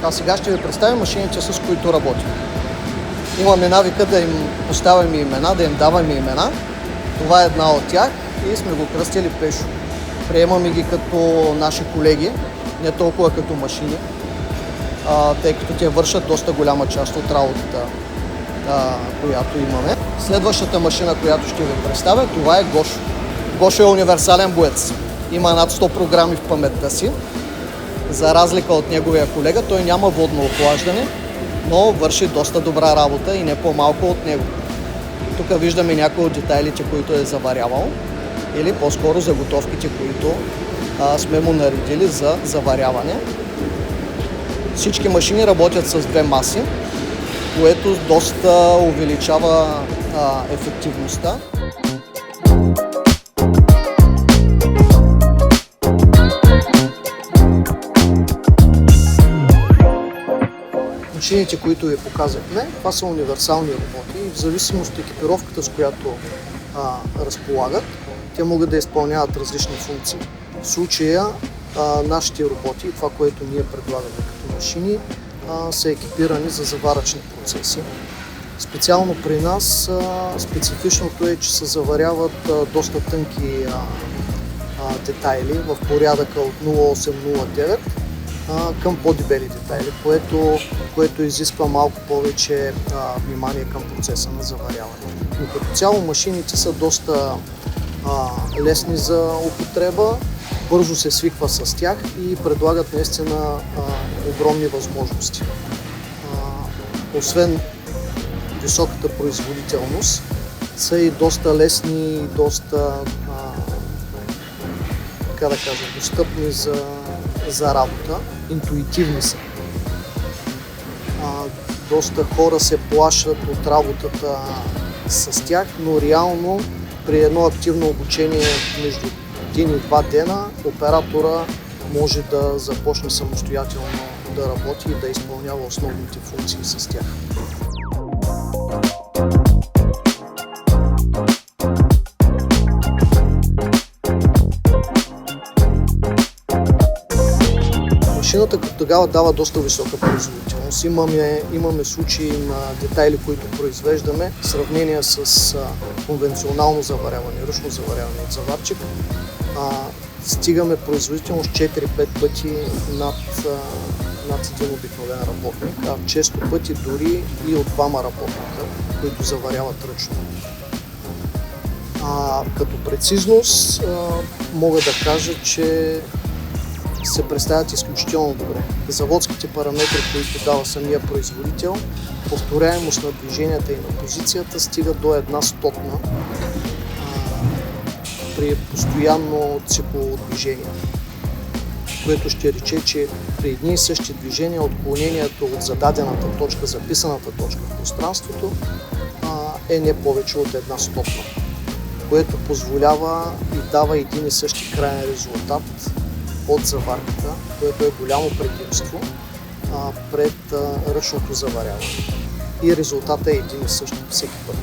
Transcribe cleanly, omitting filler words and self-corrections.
А сега ще ви представя машините, с които работим. Имаме навика да им поставяме имена, да им даваме имена. Това е една от тях и сме го кръстили Пешо. Приемаме ги като наши колеги, не толкова като машини, тъй като те вършат доста голяма част от работата, която имаме. Следващата машина, която ще ви представя, това е Гошо. Гошо е универсален боец. Има над 100 програми в паметта си. За разлика от неговия колега, той няма водно охлаждане, но върши доста добра работа и не по-малко от него. Тук виждаме някои от детайлите, които е заварявал, или по-скоро заготовките, които сме му наредили за заваряване. Всички машини работят с две маси, което доста увеличава ефективността. Машините, които ви показахме, това са универсални роботи и в зависимост от екипировката, с която разполагат, те могат да изпълняват различни функции. В случая нашите роботи и това, което ние предлагаме като машини, са екипирани за заварачни процеси. Специално при нас специфичното е, че се заваряват доста тънки детайли в порядъка от 0,8-0,9 към по-дебели детайли, което изисква малко повече внимание към процеса на заваряване. Но като цяло машините са доста лесни за употреба, бързо се свиква с тях и предлагат наистина огромни възможности. Освен високата производителност, са и доста лесни и доста достъпни за работа, интуитивни са. Доста хора се плашат от работата с тях, но реално при едно активно обучение между 1 и 2 дена оператора може да започне самостоятелно да работи и да изпълнява основните функции с тях. Машината като тогава дава доста висока производителност. Имаме случаи на детайли, които произвеждаме, в сравнение с конвенционално заваряване, ръчно заваряване от заварчик. Стигаме производителност 4-5 пъти над един обикновен работник, често пъти дори и от двама работника, които заваряват ръчно. Като прецизност мога да кажа, че се представят изключително добре. Заводските параметри, които дава самия производител, повторяемост на движенията и на позицията стига до 1/100 при постоянно циклово движение, което ще рече, че при едни и същи движения отклонението от зададената точка, записаната точка в пространството е не повече от 1/100, което позволява и дава един и същи крайен резултат от заварката, което е голямо предимство пред ръчното заваряване. И резултатът е един и същ всеки път.